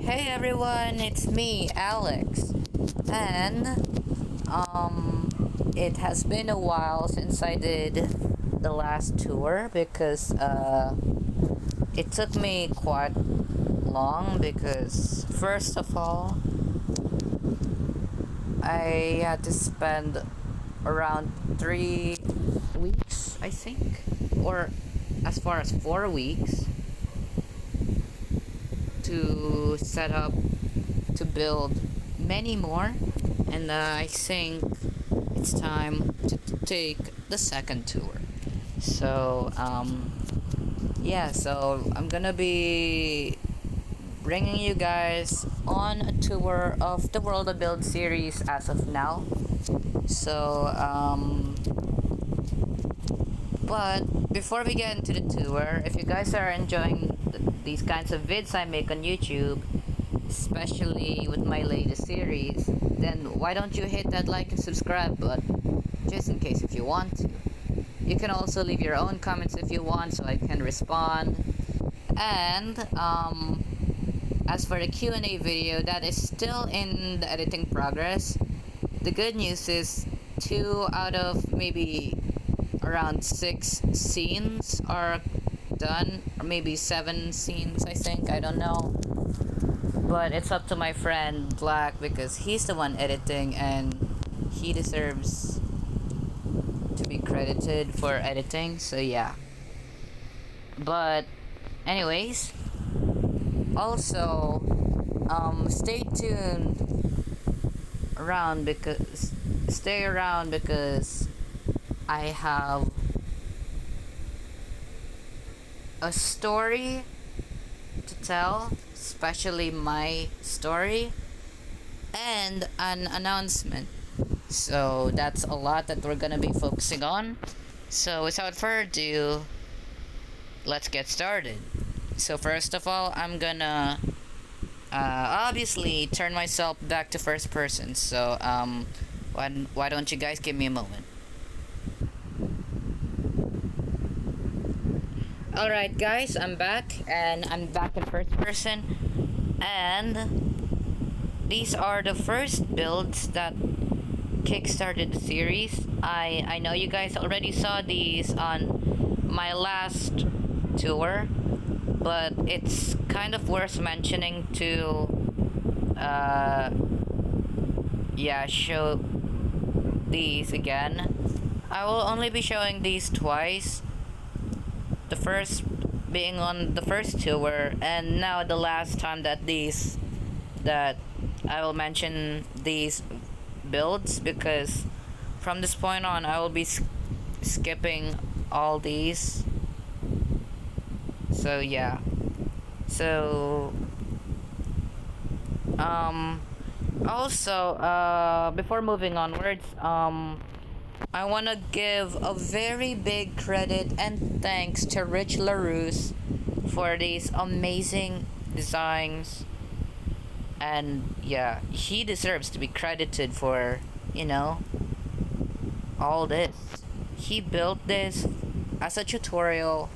Hey everyone, it's me, Alex. And it has been a while since I did the last tour because it took me quite long because first of all, I had to spend around 3 weeks, I think, or as far as 4 weeks to set up to build many more, and I think it's time to take the second tour. So yeah, so I'm gonna be bringing you guys on a tour of the World of Build series as of now. So but before we get into the tour, if you guys are enjoying these kinds of vids I make on YouTube, especially with my latest series, then why don't you hit that like and subscribe button, just in case if you want to. You can also leave your own comments if you want so I can respond. And as for the Q&A video, that is still in the editing progress. The good news is 2 out of maybe around 6 scenes are done, or maybe 7 scenes, I think, I don't know. But it's up to my friend Black because he's the one editing and he deserves to be credited for editing, so yeah. But anyways, also stay tuned around because stay around because I have a story to tell, especially my story, and an announcement. So that's a lot that we're gonna be focusing on. So without further ado, let's get started. So first of all, I'm gonna obviously turn myself back to first person. So why don't you guys give me a moment? Alright guys, I'm back and I'm back in first person, and these are the first builds that kickstarted the series. I know you guys already saw these on my last tour, but it's kind of worth mentioning to show these again. I will only be showing these twice, the first being on the first tour, and now the last time that I will mention these builds, because from this point on I will be skipping all these. So yeah, so also before moving onwards, I want to give a very big credit and thanks to Rich LaRousse for these amazing designs. And yeah, he deserves to be credited for, all this. He built this as a tutorial,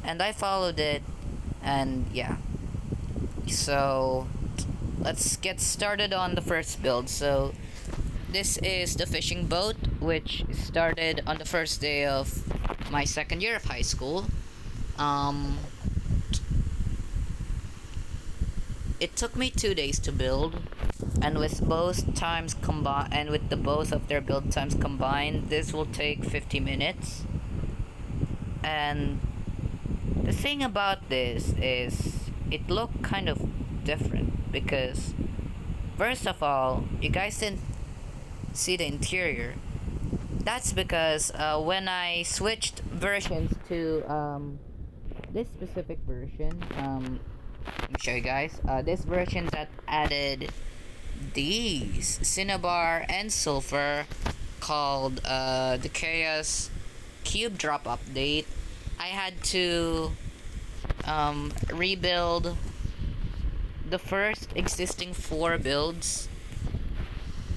and I followed it, and yeah. So, let's get started on the first build. So, this is the fishing boat, which started on the first day of my second year of high school. It took me 2 days to build, and with both times combined, and with the both of their build times combined, this will take 50 minutes. And the thing about this is it looked kind of different because first of all, you guys didn't see the interior. That's because when I switched versions to this specific version, let me show you guys. This version that added these Cinnabar and Sulfur, called the Chaos Cube Drop Update. I had to rebuild the first existing 4 builds,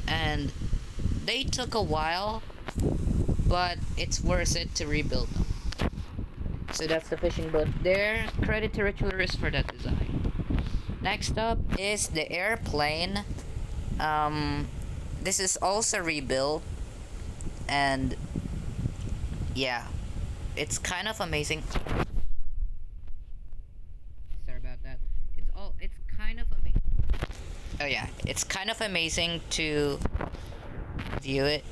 and they took a while, but it's worth it to rebuild them. So that's the fishing boat there. Credit to Rich LaRousse for that design. Next up is the airplane. Um, this is also rebuilt, and yeah, it's kind of amazing. Sorry about that. It's kind of amazing. Oh yeah, it's kind of amazing to view it.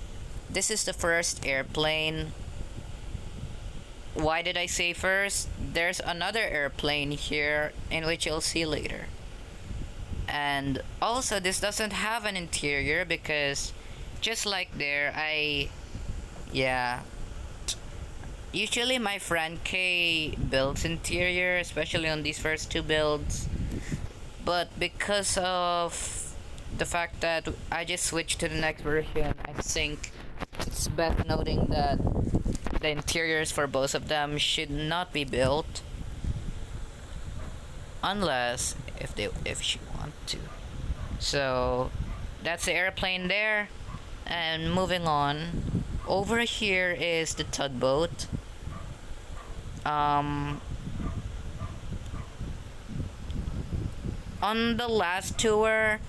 This is the first airplane. Why did I say first? There's another airplane here in which you'll see later. And also this doesn't have an interior because just like there, yeah, usually my friend K builds interior, especially on these first two builds. But because of the fact that I just switched to the next version, I think it's best noting that the interiors for both of them should not be built unless if she want to. So that's the airplane there, and moving on. Over here is the tugboat. On the last tour,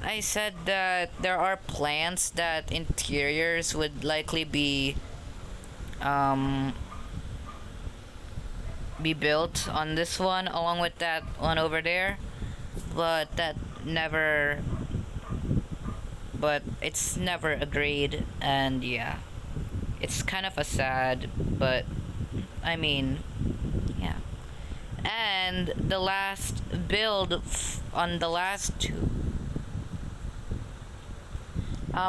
I said that there are plans that interiors would likely be built on this one along with that one over there, but it's never agreed, and yeah, it's kind of a sad, but I mean, yeah. And the last build on the last two.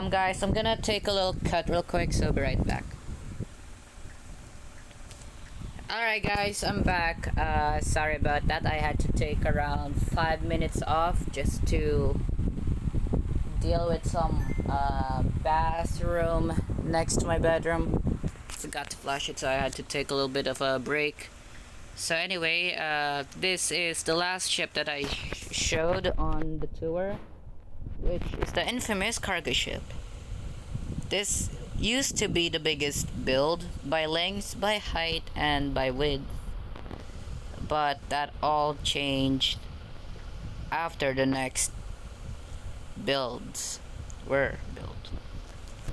Guys, I'm gonna take a little cut real quick, so I'll be right back. Alright guys, I'm back. Sorry about that. I had to take around 5 minutes off just to deal with some bathroom next to my bedroom. Forgot to flush it, so I had to take a little bit of a break. So anyway, this is the last ship that I showed on the tour, which is the infamous cargo ship. This used to be the biggest build by length, by height, and by width, but that all changed after the next builds were built.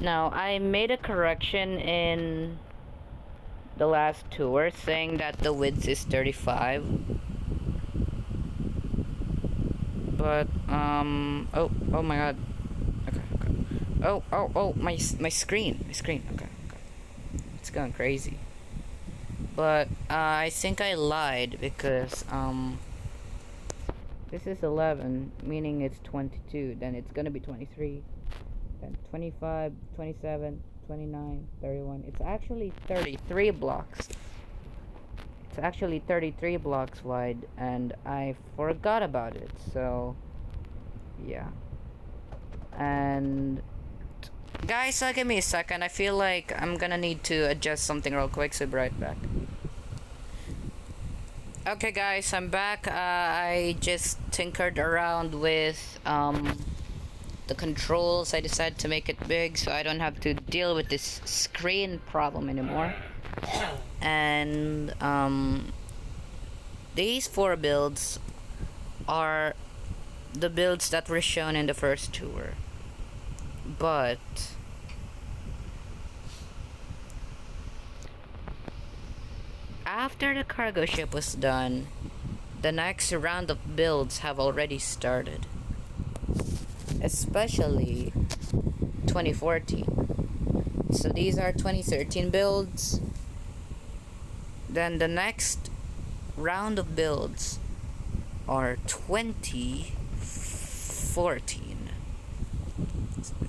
Now, I made a correction in the last tour saying that the width is 35, but oh my god. Oh, my screen, okay, it's going crazy. But I think I lied because this is 11, meaning it's 22, then it's gonna be 23, then 25, 27, 29, 31. It's actually 33 blocks. It's actually 33 blocks wide, and I forgot about it, so yeah. And guys, give me a second. I feel like I'm gonna need to adjust something real quick, so be right back. Okay guys, I'm back. I just tinkered around with the controls. I decided to make it big so I don't have to deal with this screen problem anymore. And these 4 builds are the builds that were shown in the first tour. But after the cargo ship was done, the next round of builds have already started. Especially 2014. So these are 2013 builds. Then the next round of builds are 2014.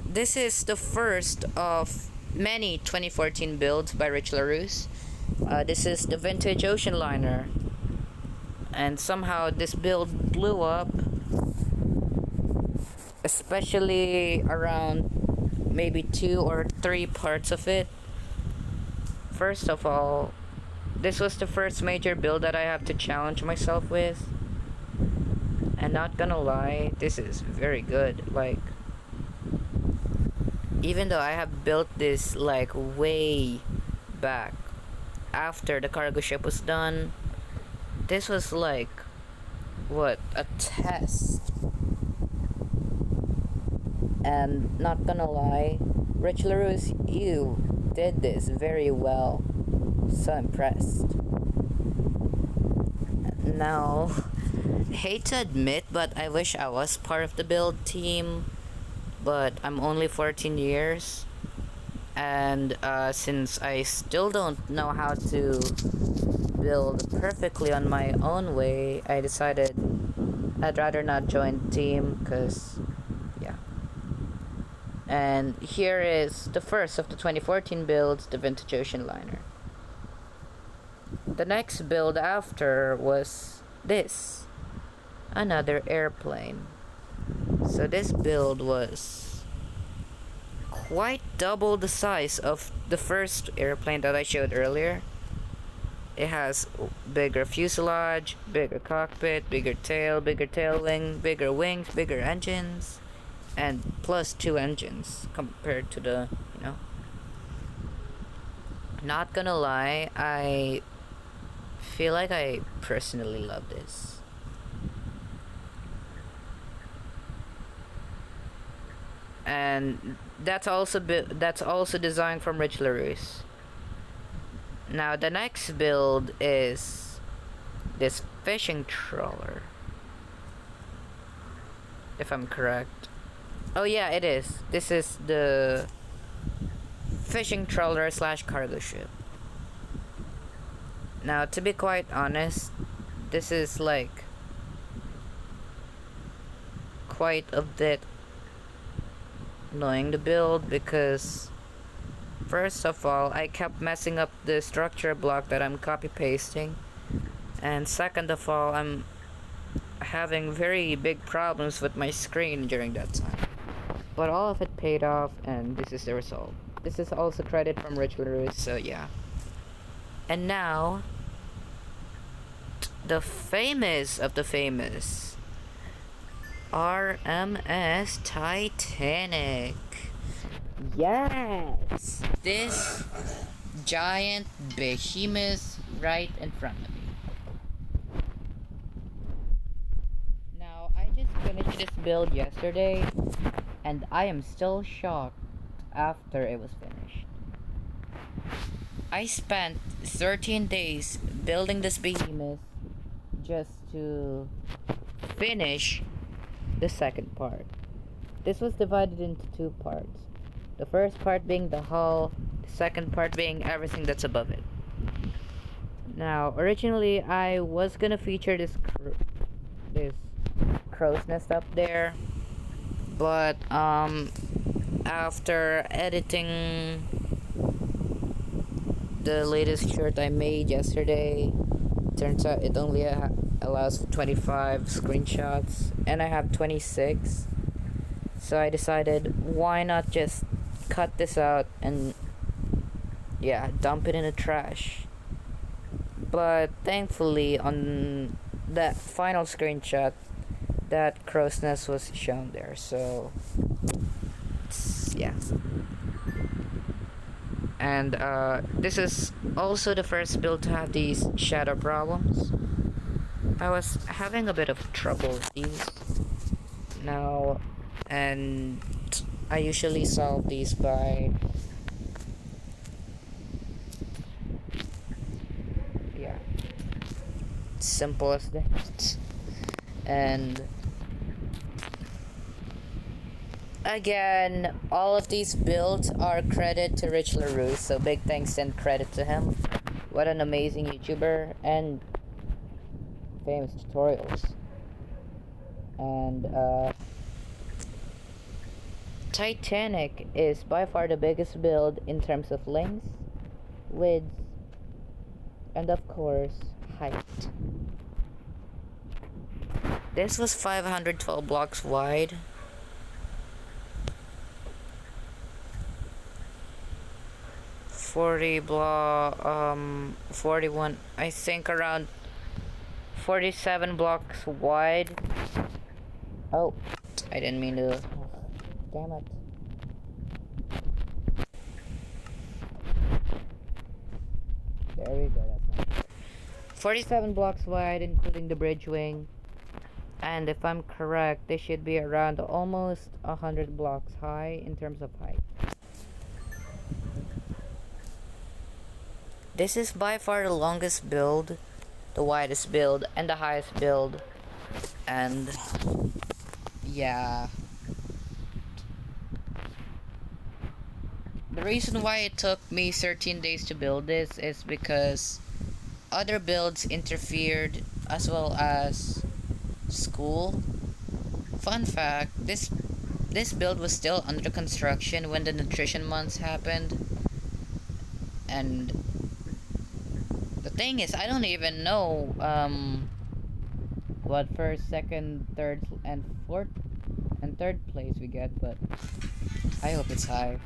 This is the first of many 2014 builds by Rich LaRousse. This is the vintage ocean liner, and somehow this build blew up, especially around maybe 2 or 3 parts of it. First of all, this was the first major build that I have to challenge myself with, and not gonna lie, this is very good. Like, even though I have built this like way back after the cargo ship was done, this was like what, a test. And not gonna lie, Rich LaRousse, you did this very well. So impressed. Now, hate to admit, but I wish I was part of the build team. But I'm only 14 years. And since I still don't know how to build perfectly on my own way, I decided I'd rather not join the team, because, yeah. And here is the first of the 2014 builds, the Vintage Ocean Liner. The next build after was this, another airplane. So this build was quite double the size of the first airplane that I showed earlier. It has bigger fuselage, bigger cockpit, bigger tail wing, bigger wings, bigger engines, and plus 2 engines compared to the, Not gonna lie, I feel like I personally love this. And that's also designed from Rich LaRousse. Now the next build is this fishing trawler, if I'm correct. Oh yeah, it is. This is the fishing trawler slash cargo ship. Now, to be quite honest, this is like quite a bit annoying to build, because first of all, I kept messing up the structure block that I'm copy pasting, and second of all, I'm having very big problems with my screen during that time. But all of it paid off, and this is the result. This is also credit from Rich LaRousse, so yeah. And now, the famous of the famous, RMS Titanic. Yes! This giant behemoth right in front of me. Now, I just finished this build yesterday, and I am still shocked after it was finished. I spent 13 days building this behemoth just to finish the second part. This was divided into 2 parts. The first part being the hull, the second part being everything that's above it. Now, originally I was gonna feature this crow's nest up there, but after editing the latest shirt I made yesterday, turns out it only allows 25 screenshots, and I have 26. So I decided, why not just cut this out and dump it in the trash. But thankfully, on that final screenshot, that crow's nest was shown there, so yeah. And this is also the first build to have these shadow problems. I was having a bit of trouble with these now, and I usually solve these by simple as that. And again, all of these builds are credit to Rich LaRousse, so big thanks and credit to him. What an amazing YouTuber and famous tutorials. And Titanic is by far the biggest build in terms of length, width, and of course, height. This was 512 blocks wide. Around 47 blocks wide. Oh, I didn't mean to. Damn it. There we go, that's nice. 47 blocks wide, including the bridge wing. And if I'm correct, this should be around almost 100 blocks high in terms of height. This is by far the longest build, the widest build, and the highest build. And yeah. The reason why it took me 13 days to build this is because other builds interfered, as well as school. Fun fact, this build was still under construction when the nutrition months happened. And the thing is, I don't even know what first, second, third, and fourth and third place we get, but I hope it's high.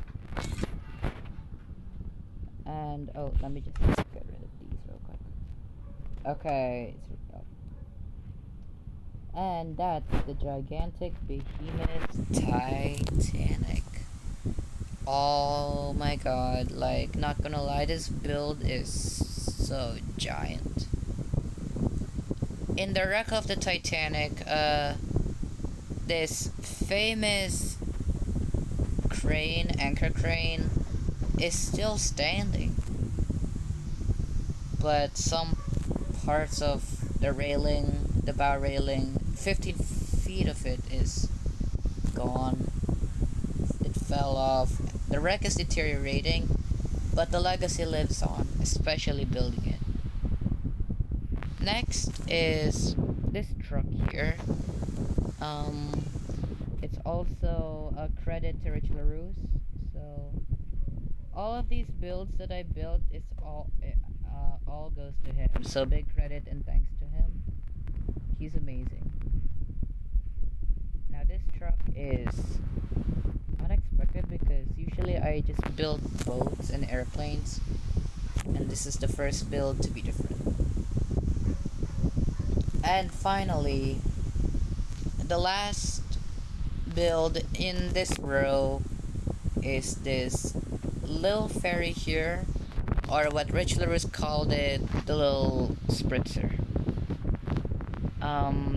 And oh, let me just get rid of these real quick. Okay, it's and that's the gigantic behemoth Titanic. Oh my god, like, not gonna lie, this build is so giant. In the wreck of the Titanic, this famous crane, anchor crane, is still standing. But some parts of the railing, the bow railing, 15 feet of it is gone. It fell off. The wreck is deteriorating, but the legacy lives on, especially building it. Next is this truck here. It's also a credit to Rich LaRousse. So all of these builds that I built is all goes to him. So big credit and thanks to him. He's amazing. Now this truck is unexpected because usually I just build boats and airplanes, and this is the first build to be different. And finally, the last build in this row is this little ferry here, or what Rich LaRousse called it, the little spritzer.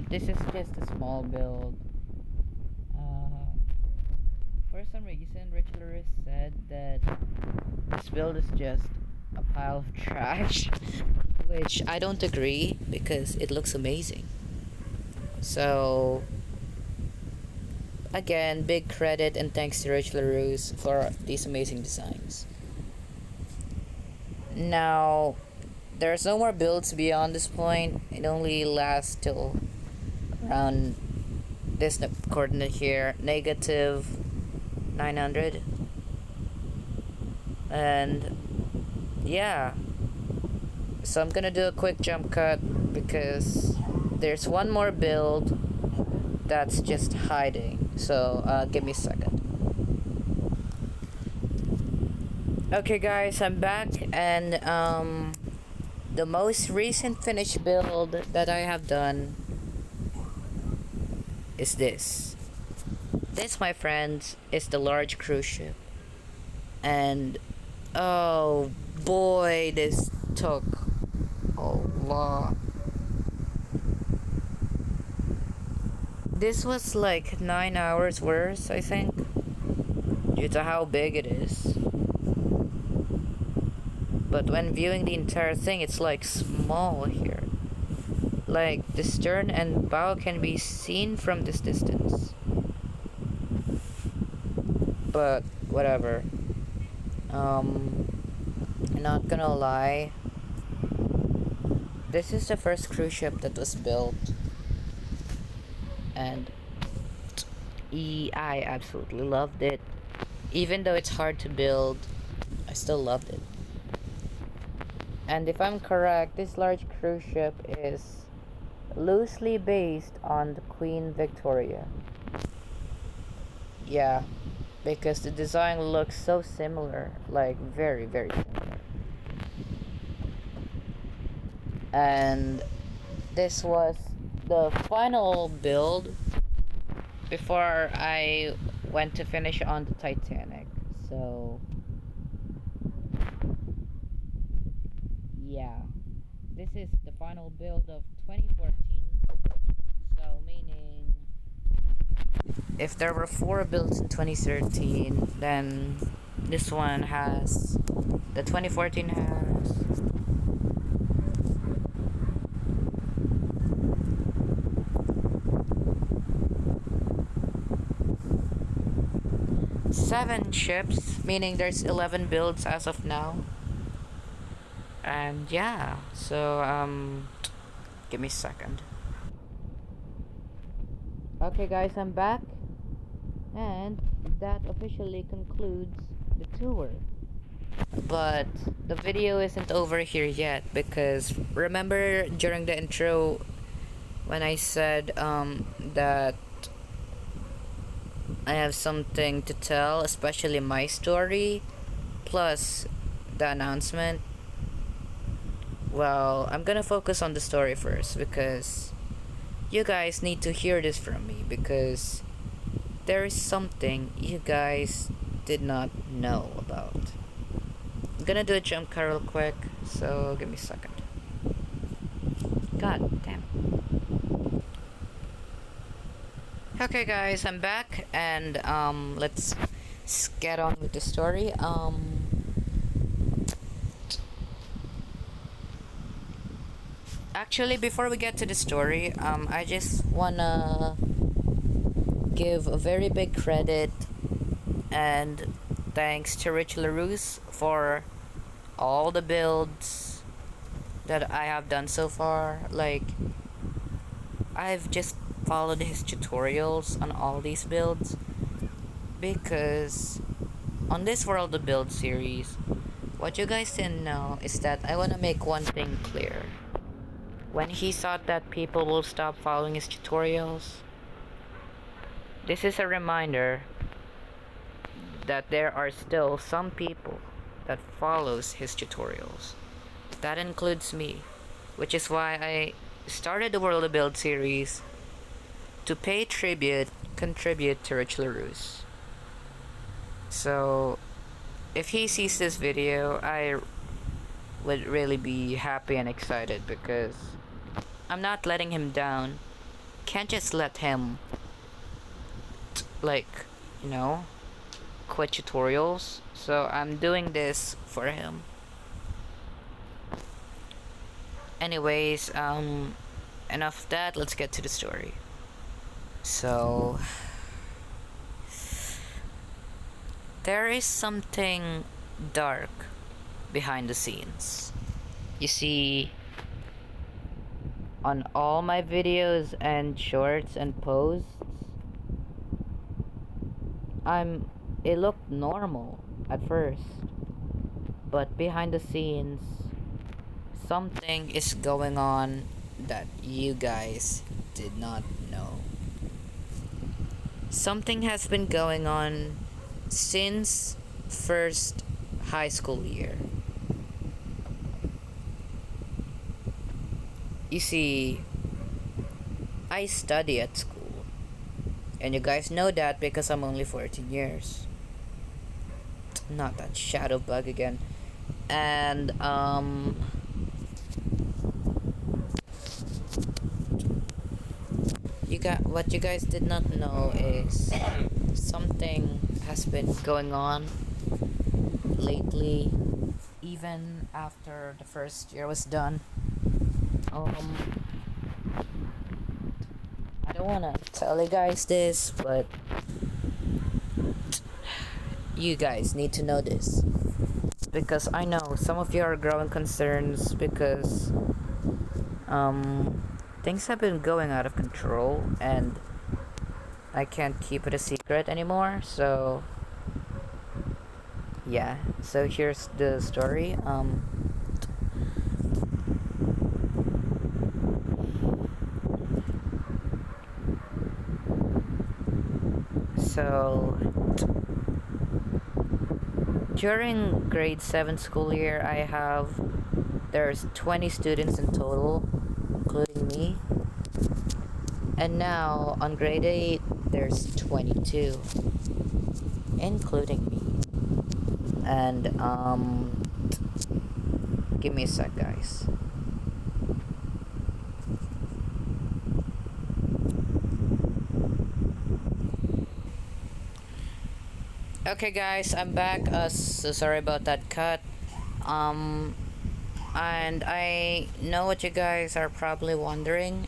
This is just a small build. For some reason, Rich LaRousse said that this build is just a pile of trash, which I don't agree because it looks amazing. So, again, big credit and thanks to Rich LaRousse for these amazing designs. Now, there's no more builds beyond this point. It only lasts till around this coordinate here, negative 900. And yeah, so I'm gonna do a quick jump cut because there's one more build that's just hiding. So give me a second. Okay guys, I'm back, and the most recent finished build that I have done is this. This, my friends, is the large cruise ship. And oh boy, this took a lot. This was like 9 hours worth, I think, due to how big it is. But when viewing the entire thing, it's like small here. Like the stern and bow can be seen from this distance. But whatever. I'm not gonna lie. This is the first cruise ship that was built. And I absolutely loved it. Even though it's hard to build, I still loved it. And if I'm correct, this large cruise ship is loosely based on the Queen Victoria. Yeah, because the design looks so similar, like very, very similar. And this was the final build before I went to finish on the Titanic. So yeah, this is the final build of 2014. So meaning if there were 4 builds in 2013, then this one has, the 2014 has 7 ships, meaning there's 11 builds as of now. And yeah, so give me a second. Okay guys, I'm back, and that officially concludes the tour. But the video isn't over here yet, because remember during the intro when I said that I have something to tell, especially my story plus the announcement? Well, I'm gonna focus on the story first, because you guys need to hear this from me, because there is something you guys did not know about. I'm gonna do a jump cut real quick, so give me a second. God damn. Okay guys, I'm back, and let's get on with the story. Actually, before we get to the story, I just wanna give a very big credit and thanks to Rich LaRousse for all the builds that I have done so far. Like, I've just followed his tutorials on all these builds, because on this World of Build series, what you guys didn't know is that I want to make one thing clear. When he thought that people will stop following his tutorials, this is a reminder that there are still some people that follows his tutorials. That includes me, which is why I started the World of Build series, to pay contribute to Rich LaRousse. So, if he sees this video, I would really be happy and excited, because I'm not letting him down. Can't just let him, like, you know, quit tutorials. So I'm doing this for him. Anyways, enough of that, let's get to the story. So, there is something dark behind the scenes. You see, on all my videos and shorts and posts, it looked normal at first, but behind the scenes, something is going on that you guys did not know. Something has been going on since first high school year. You see, I study at school, and you guys know that because I'm only 14 years. Not that shadow bug again. And what you guys did not know is something has been going on lately, even after the first year was done. I don't wanna tell you guys this, but you guys need to know this, because I know some of you are growing concerns, because things have been going out of control, and I can't keep it a secret anymore. So yeah, so here's the story. So during grade 7 school year, there's 20 students in total, including me. And now on grade 8, there's 22, including me. And give me a sec, guys. Okay, guys, I'm back. So sorry about that cut. Um, and I know what you guys are probably wondering.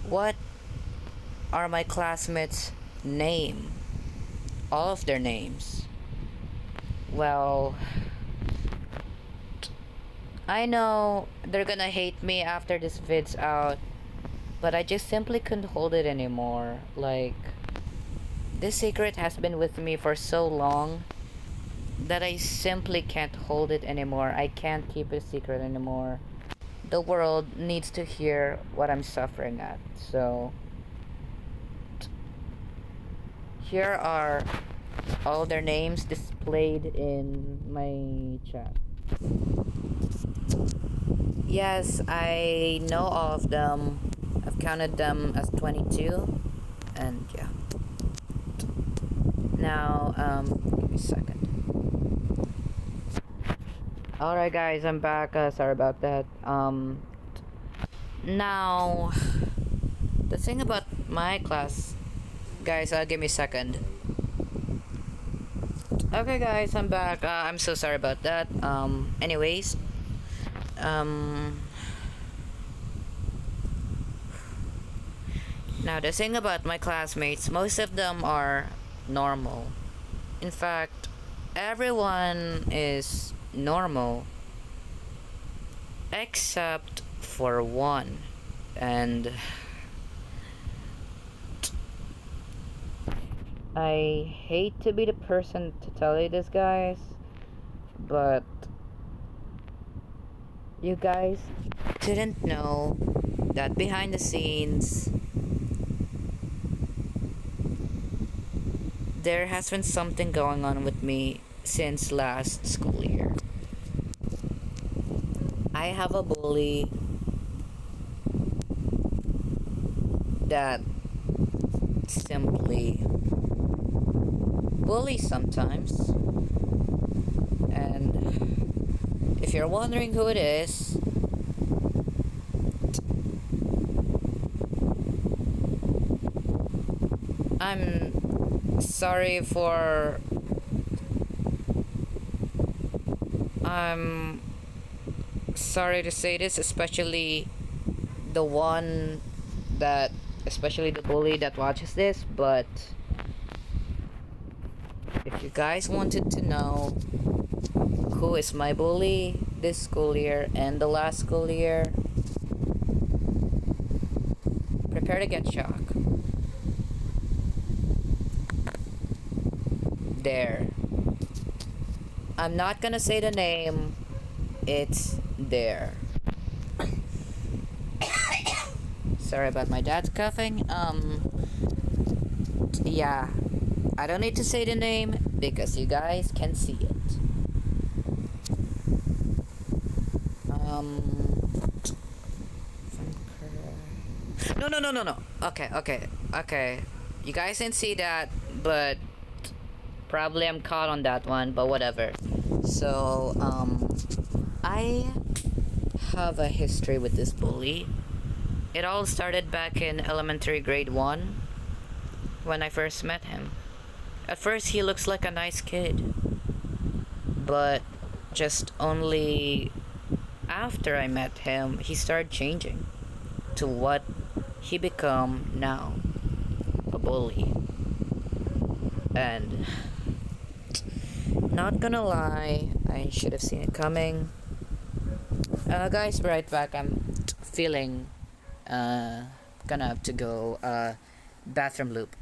What are my classmates' name? All of their names. Well, I know they're gonna hate me after this vid's out, but I just simply couldn't hold it anymore. Like, this secret has been with me for so long that I simply can't hold it anymore. I can't keep it a secret anymore. The world needs to hear what I'm suffering at. So, here are all their names displayed in my chat. Yes, I know all of them. I've counted them as 22. And yeah. Now, give me a second. Alright, guys, I'm back. Sorry about that. Now, the thing about my class, guys, give me a second. Okay, guys, I'm back. I'm so sorry about that. Anyways, um, now the thing about my classmates, most of them are normal. In fact, everyone is normal except for one. And I hate to be the person to tell you this, guys, but you guys didn't know that behind the scenes there has been something going on with me since last school year. I have a bully that simply bullies sometimes. And if you're wondering who it is, I'm sorry for. I'm sorry to say this, especially the one that, especially the bully that watches this, but if you guys wanted to know who is my bully this school year and the last school year, prepare to get shocked. There. I'm not gonna say the name, it's there. Sorry about my dad's coughing. Yeah. I don't need to say the name because you guys can see it. No, no, no, no, no. Okay, okay, okay. You guys didn't see that, but probably I'm caught on that one, but whatever. So, I have a history with this bully. It all started back in elementary grade 1 when I first met him. At first, he looks like a nice kid, but just only after I met him, he started changing to what he become now, a bully. And not gonna lie, I should have seen it coming. Guys, be right back. I'm feeling gonna have to go bathroom loop.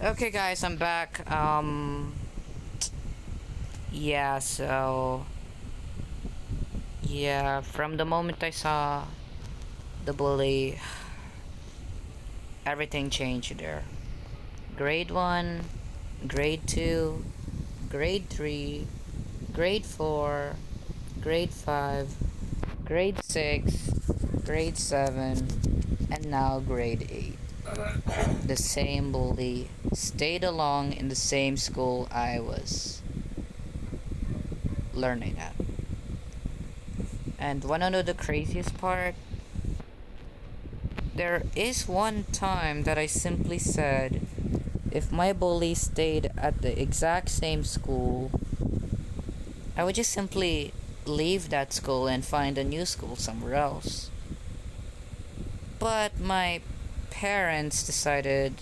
Okay, guys, I'm back. Yeah, so yeah, from the moment I saw the bully, everything changed there. Grade 1, grade 2, grade 3, grade 4, grade 5, grade 6, grade 7, and now grade 8. The same bully stayed along in the same school I was learning at. And wanna know the craziest part? There is one time that I simply said, if my bully stayed at the exact same school, I would just simply leave that school and find a new school somewhere else. But my parents decided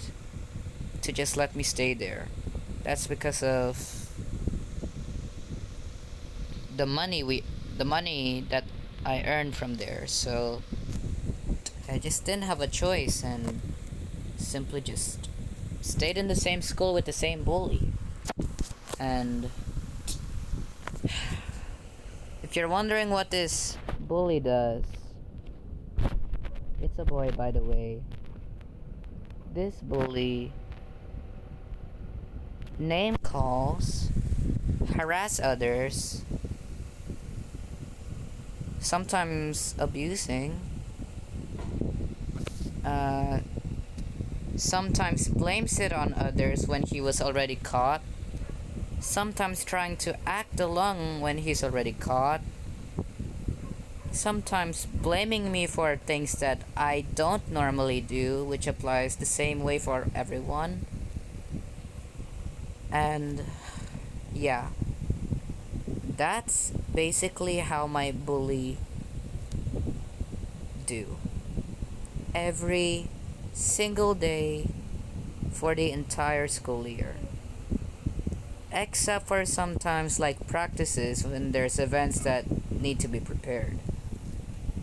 to just let me stay there. That's because of the money we the money that I earned from there. So I just didn't have a choice and simply just stayed in the same school with the same bully. And if you're wondering what this bully does, it's a boy, by the way. This bully name calls, harass others, sometimes abusing, uh, sometimes blames it on others when he was already caught, sometimes trying to act along when he's already caught, sometimes blaming me for things that I don't normally do, which applies the same way for everyone. And yeah, that's basically how my bully do. Every single day for the entire school year. Except for sometimes like practices when there's events that need to be prepared.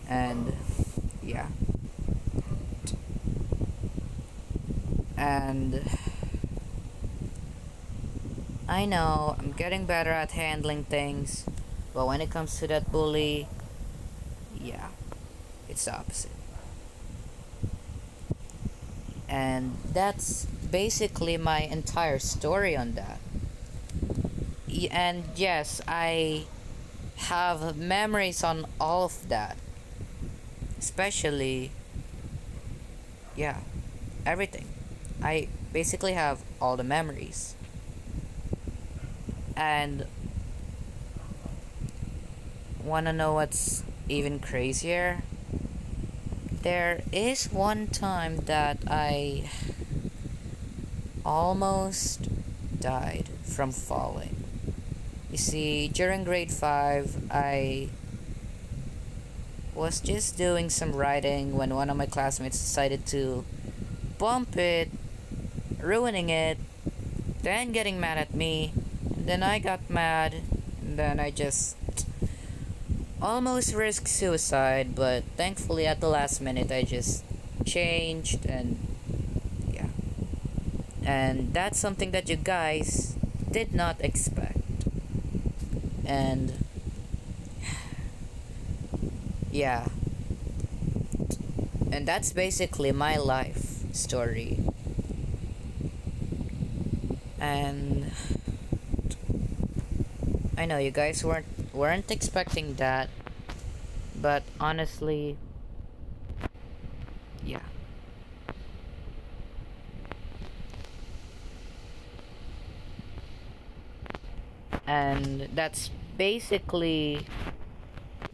And yeah. And I know I'm getting better at handling things, but when it comes to that bully, yeah, it's the opposite. And that's basically my entire story on that. And yes, I have memories on all of that, especially, yeah, everything. I basically have all the memories. And wanna know what's even crazier? There is one time that I almost died from falling. You see, during grade 5, I was just doing some writing when one of my classmates decided to bump it, ruining it, then getting mad at me. And then I got mad, and then I just almost risked suicide, but thankfully at the last minute I just changed and yeah. And that's something that you guys did not expect. And yeah. And that's basically my life story. And I know you guys weren't expecting that, but honestly, yeah. And that's basically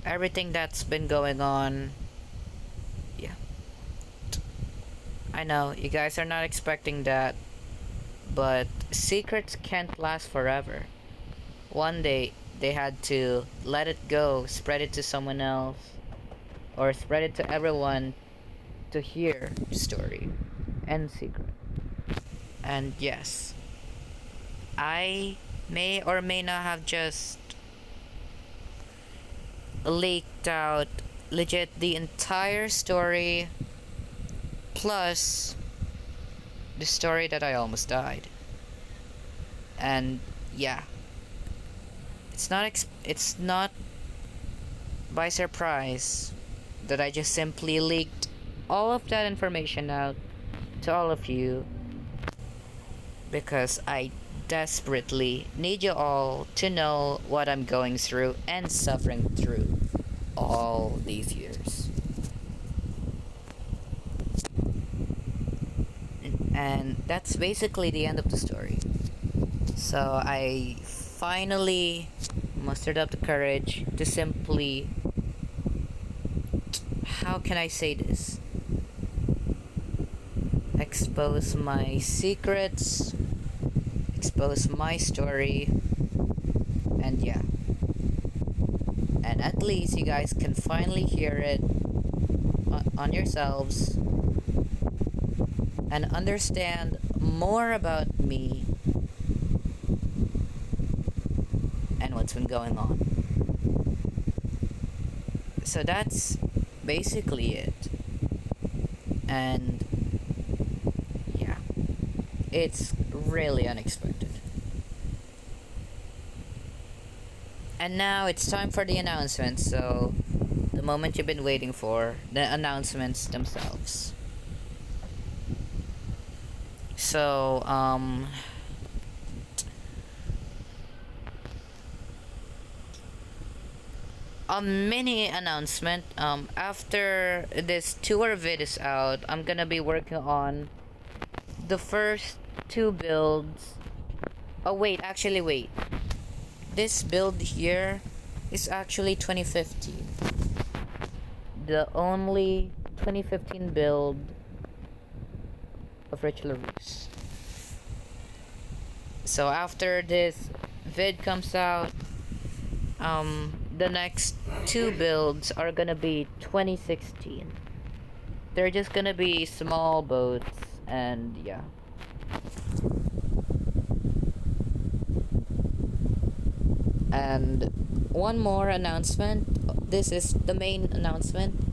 everything that's been going on. Yeah. I know you guys are not expecting that, but secrets can't last forever. One day they had to let it go, spread it to someone else, or spread it to everyone to hear the story and secret. And yes, I may or may not have just leaked out legit the entire story plus the story that I almost died. And yeah, it's not by surprise that I just simply leaked all of that information out to all of you because I desperately need you all to know what I'm going through and suffering through all these years. And that's basically the end of the story. So I finally mustered up the courage to simply, how can I say this? Expose my secrets, expose my story, and yeah. And at least you guys can finally hear it on yourselves and understand more about me and what's been going on. So that's basically it. And yeah, it's really unexpected. And now it's time for the announcements. So, the moment you've been waiting for, the announcements themselves. So, a mini announcement. After this tour vid is out, I'm gonna be working on the first two builds. Oh, wait. This build here is actually 2015. The only 2015 build of Rich LaRousse. So after this vid comes out, the next two builds are gonna be 2016. They're just gonna be small boats, and yeah. And one more announcement. This is the main announcement.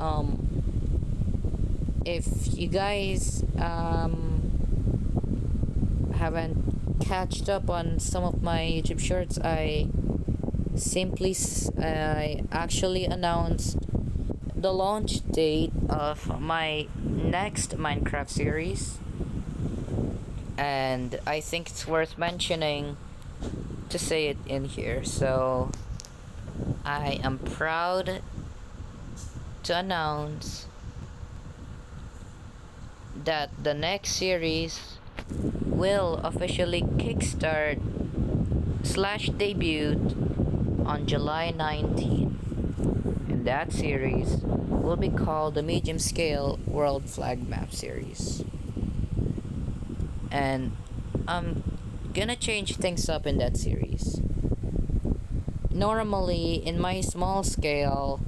If you guys haven't catched up on some of my YouTube shorts, I actually announced the launch date of my next Minecraft series, and I think it's worth mentioning to say it in here. So I am proud to announce that the next series will officially kickstart / debut on July 19, and that series will be called the Medium Scale World Flag Map series. And I'm gonna change things up in that series. Normally, in my small scale,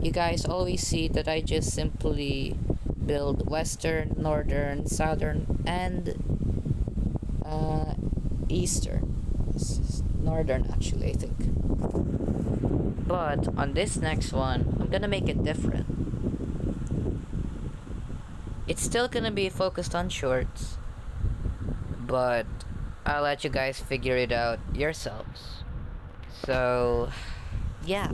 you guys always see that I just simply build western, northern, southern, and eastern. Northern, actually, I think. But on this next one, I'm gonna make it different. It's still gonna be focused on shorts, but I'll let you guys figure it out yourselves. So, yeah.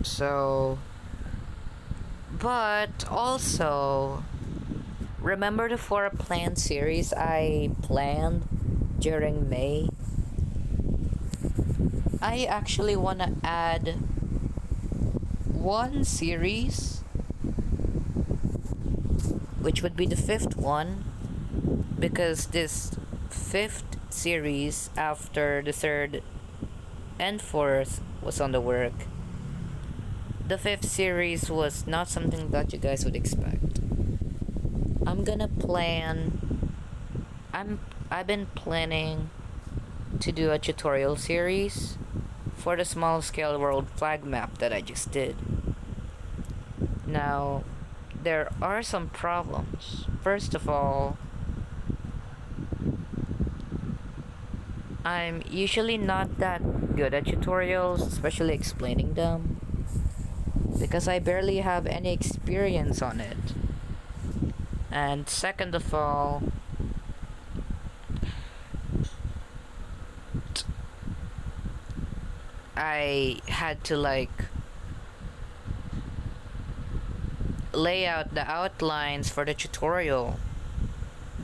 So, but also, remember the 4 planned series I planned during May? I actually want to add one series, which would be the 5th one, because this 5th series after the 3rd and 4th was on the work. The 5th series was not something that you guys would expect. I've been planning to do a tutorial series for the small scale world flag map that I just did. Now, there are some problems. First of all, I'm usually not that good at tutorials, especially explaining them, because I barely have any experience on it. And second of all, I had to like lay out the outlines for the tutorial,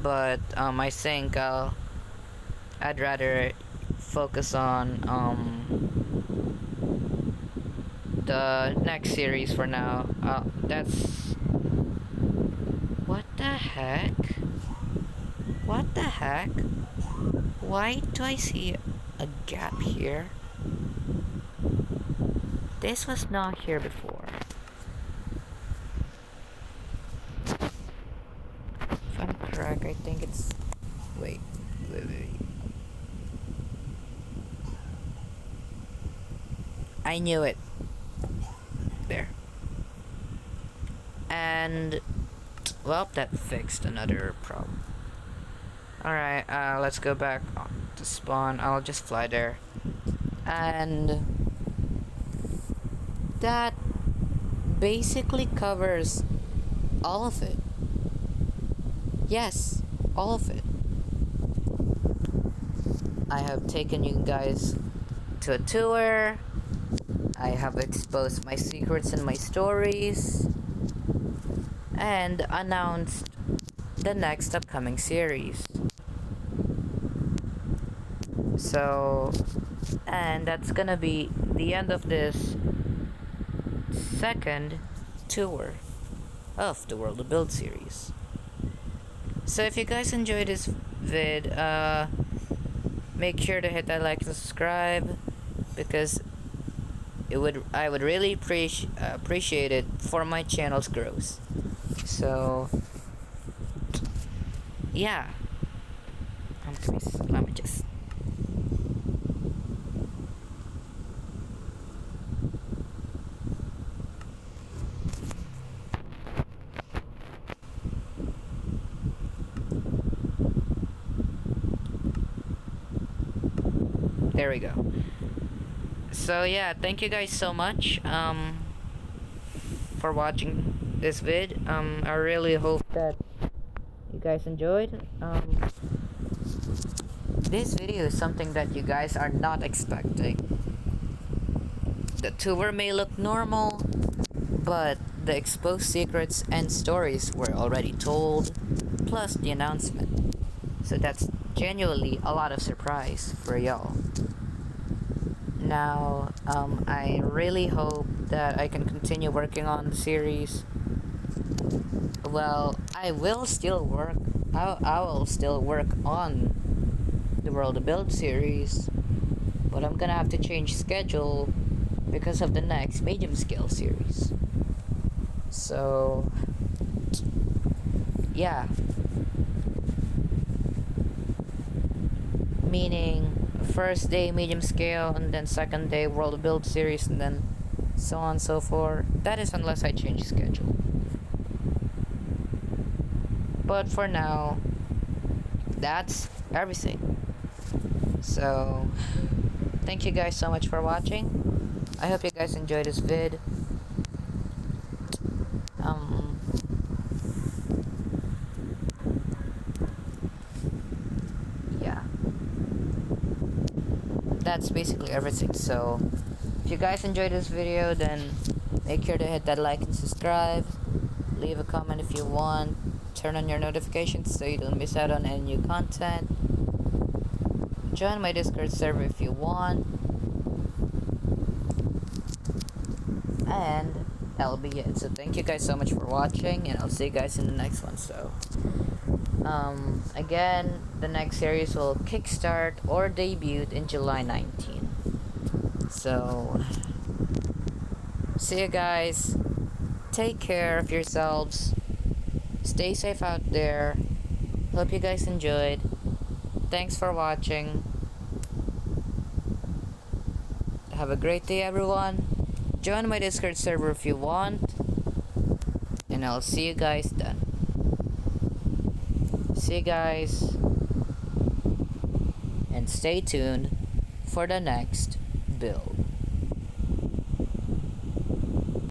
but I think I'd rather focus on the next series for now. That's what the heck? What the heck? Why do I see a gap here? This was not here before. If I'm correct, I think it's... Wait. I knew it. There. And... Well, that fixed another problem. Alright, let's go back to spawn. I'll just fly there. And... that basically covers all of it. Yes, all of it. I have taken you guys to a tour. I have exposed my secrets and my stories, and announced the next upcoming series. So, and that's gonna be the end of this second tour of the World of Build series. So if you guys enjoyed this vid, make sure to hit that like and subscribe, because I would really appreciate it for my channel's growth. So yeah, let me just... There we go. So yeah, thank you guys so much for watching this vid. I really hope that you guys enjoyed. This video is something that you guys are not expecting. The tour may look normal, but the exposed secrets and stories were already told, plus the announcement. So that's genuinely a lot of surprise for y'all. Now, I really hope that I can continue working on the series. Well, I will still work on the World of Build series, but I'm gonna have to change schedule because of the next medium scale series. So, yeah. Meaning, first day medium scale, and then second day World of Build series, and then so on and so forth. That is unless I change schedule. But for now, that's everything. So, thank you guys so much for watching. I hope you guys enjoyed this vid. Yeah. That's basically everything. So, if you guys enjoyed this video, then make sure to hit that like and subscribe. Leave a comment if you want. Turn on your notifications so you don't miss out on any new content. Join my Discord server if you want. And that'll be it. So thank you guys so much for watching, and I'll see you guys in the next one. So again, the next series will kickstart or debut in July 19. So see you guys. Take care of yourselves. Stay safe out there. Hope you guys enjoyed. Thanks for watching. Have a great day, everyone. Join my Discord server if you want. And I'll see you guys then. See you guys. And and stay tuned for the next build.